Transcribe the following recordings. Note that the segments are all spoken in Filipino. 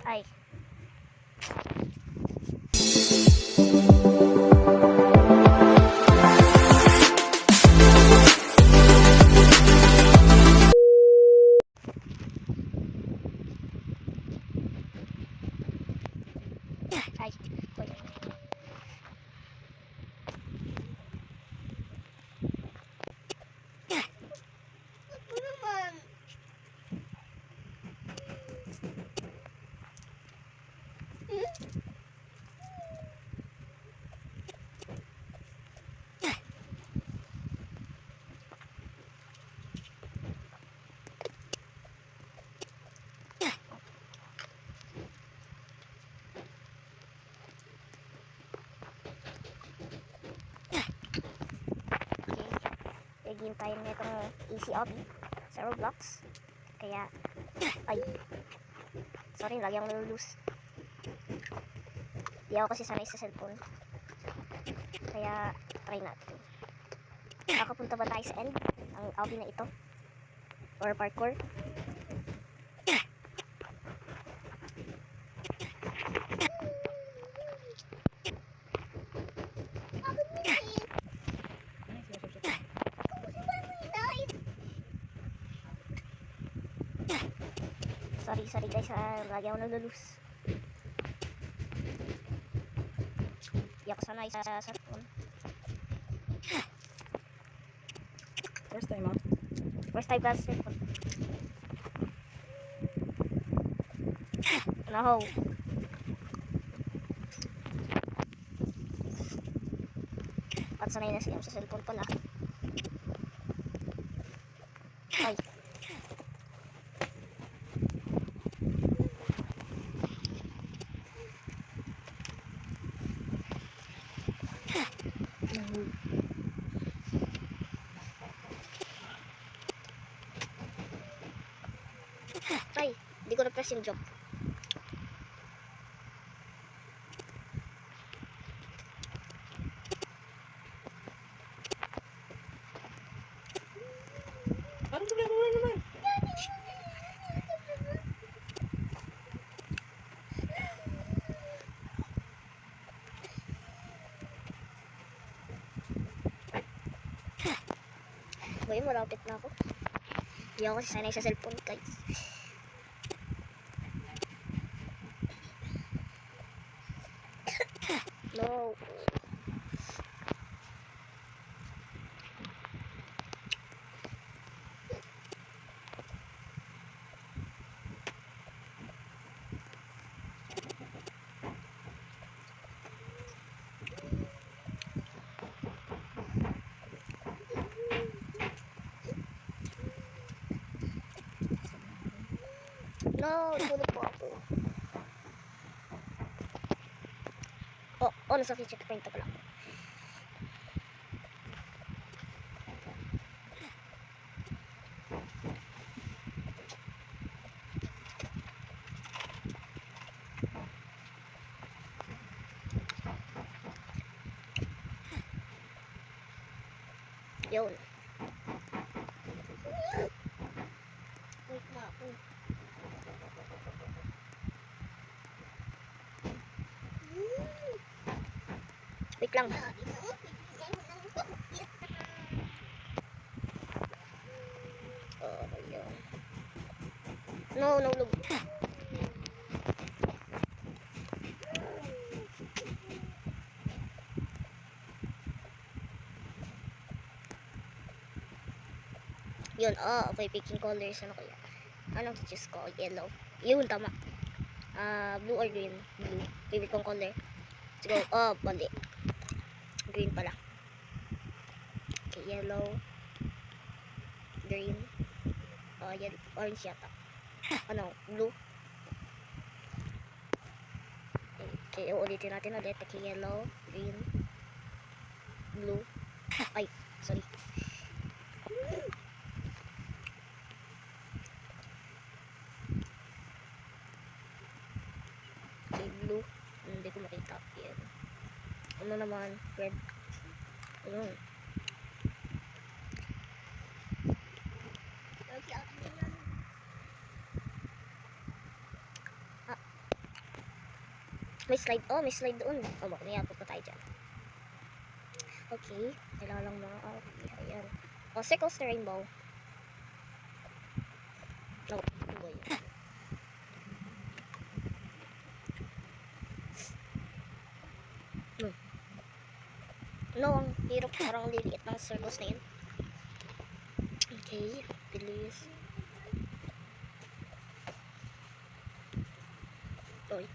Ay. Ay. Uy. Game tayo nitong easy obby sa Roblox. Kaya, ay, sorry, lagi akong nalulose. Di ako kasi sanay sa cellphone. Kaya, try natin. Nakapunta ba tayo sa end ng obby na ito? Or parkour? Sorry guys, lagi ako nalulose. Di ako sanay sa cellphone. First time, ha? First time ka sa cellphone. No. At sanay na siya sa cellphone pala. Ay. Ay, hindi ko na-press yung jump. Anong problema mo naman? Boy, malapit na ako. Hindi ako kasi sanay sa cellphone, guys. No. No, tulog po ako. Nasa checkpoint na pala. Yun. Wait na ako. Wait lang. Yun. No. Yun, okay, picking colors, ano kaya? Anong choose ko? Yellow. Yun, tama. Blue or green? Blue. Favorite kong color. Let's go. Mali. Green pala. Okay, yellow. Green. Yellow. Orange yata. Ano? Blue. Okay, ulitin natin ulit. Okay, yellow. Green. Blue. Ay, sorry. Blue, hindi ko makita. Yan. Ano naman? Red. Ayun. May slide. Oh, may slide doon. Oh, may apot pa tayo dyan. Okay. Kailangan lang mga... Okay, ayan. Oh, circles na rainbow. No, ano ba yun? No, ang hirap. Parang liliit ng circles na yun. Okay, bilis. Oy.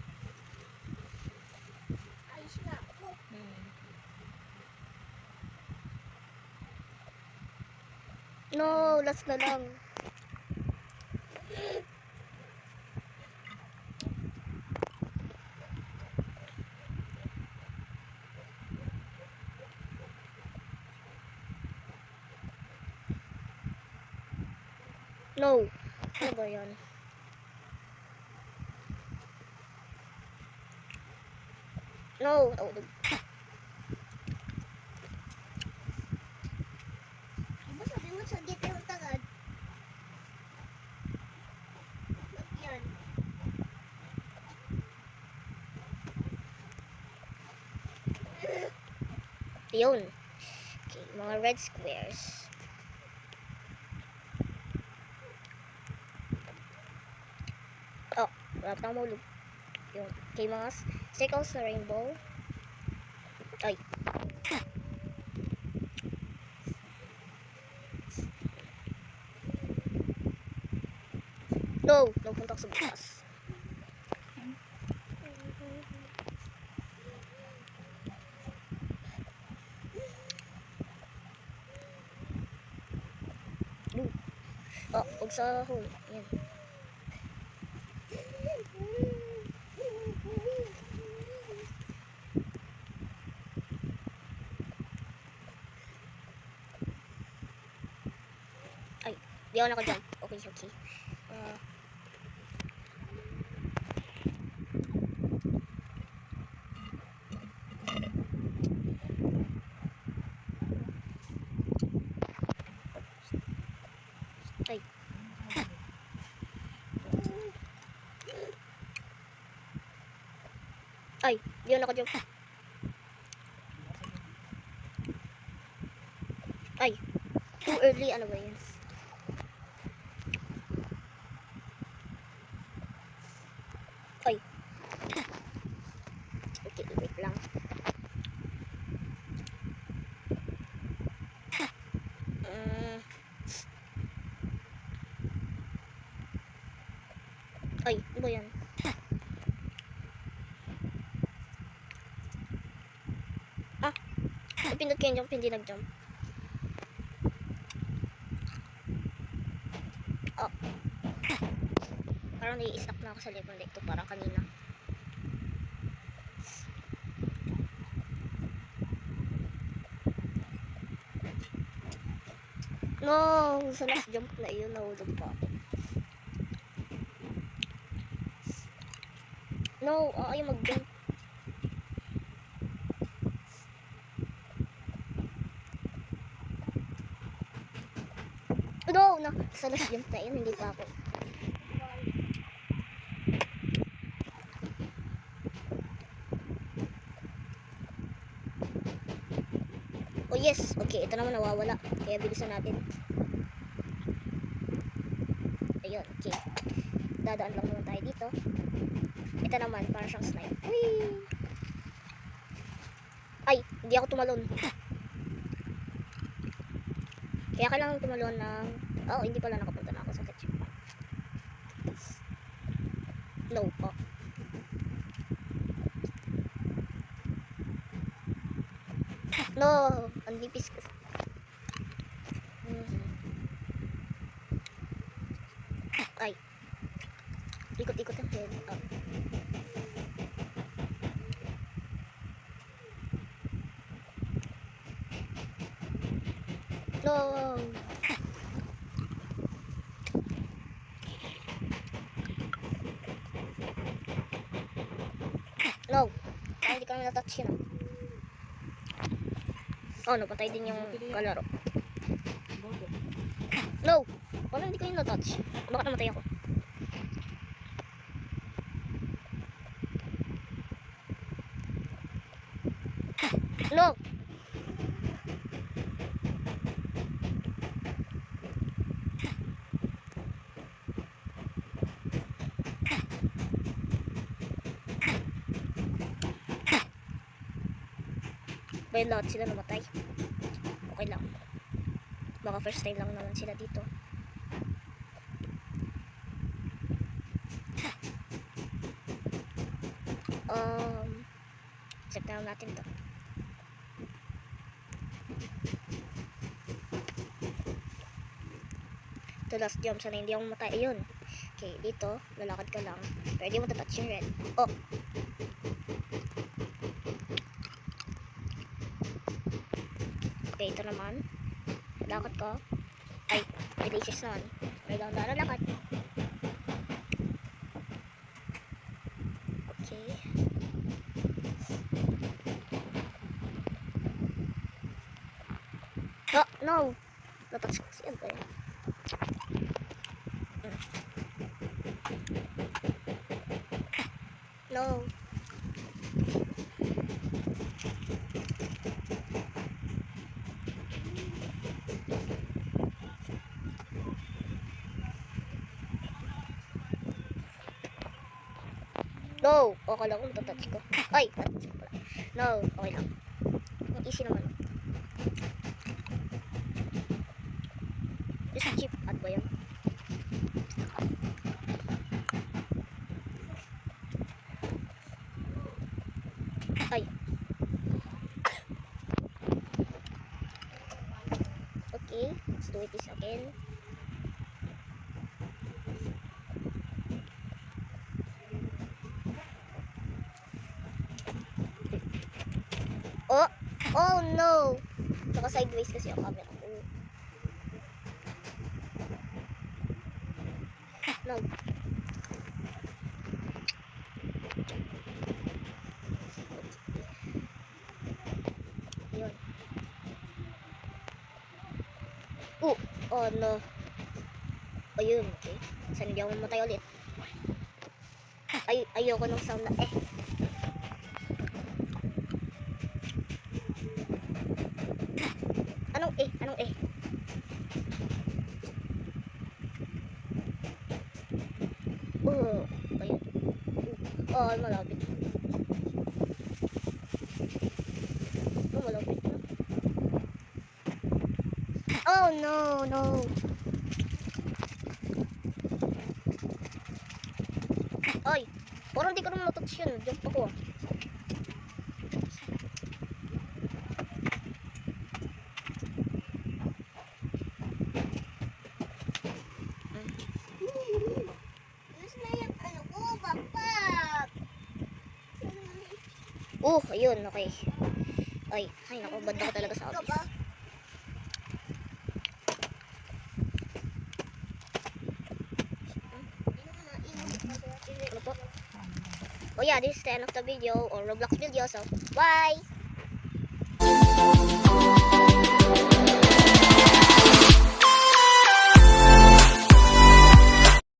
No, last na lang. No. Ano ba yan? No. Oh, Ano sabi mo sa gitna ng tagad? Yan. yun. Okay, mga red squares. Oh, wala pa tayong mahulog. Yun. Okay, mga circles na rainbow. Ay. No, napunta sa bukas. Oh, huwag sa hole. Yan. Ay, di ako naka-jump. Okay, okay. Ay. Ay, di ako naka-jump. Ay, too early. Ano ba yun? Ay. Okay, wait lang. Ay, ano ba yan? Ah, napindot ko yung jump, hindi nag-jump. Oh. Parang nai-stuck na ako sa level na ito, parang kanina. No, sa last jump na yun, nahulog pa ako. No, ayaw mag-jump. No, sa last jump na yun, hindi pa ako. Oh yes, okay, ito naman nawawala. Kaya bilisan natin. Ayun, okay. Dadaan lang naman tayo dito. Ito naman, para siyang snipe. Whee! Ay, hindi ako tumalon. Kaya kailangan tumalon ng... Oh, hindi pala nakapunta na ako sa checkpoint. No, oh. No, ang nipis ko. Ay. Ikot-ikot ang head. Oh. No. No. Ay, hindi kami natouch yun. Oh, napatay din yung kalaro. No. Wala, hindi ko yung natouch. Baka namatay ako. No! Ba yung lahat sila namatay? Okay lang. Baka first time lang naman sila dito. Check na lang natin to. Ito last jump, sana hindi ako mamatay. Ayun. Okay, dito, lalakad ka lang. Pero di mo tatouch yung red. Oh! Okay, ito naman. Lakad ka. Ay, may laces naman. May dahan-dahan na lakad. Okay. Oh, no! Natouch ko siya ba yan? No. No. Okay lang kung matatouch ko. Ay, natouch ko pala. No. Okay lang. Ang easy naman. Just chip. At ba yan? Ay. Okay. Let's do it this again. Oh! Oh no! Naka-sideways kasi ang camera ko. No. Yun. Oh no. Ayun, okay. Saan hindi ako mamatay ulit? Ayoko ng sound na Anong Anong Oh, ayun. Oh, malapit. Oh, malapit na. Oh, no. Ay, parang hindi ko naman matouch yun. Jump ako. Tapos na yung ano ko, bapak. Ayun, okay. Ay, naku, banda ko talaga sa office. Ano po? Oh yeah, this is the end of the video or Roblox video. So, bye!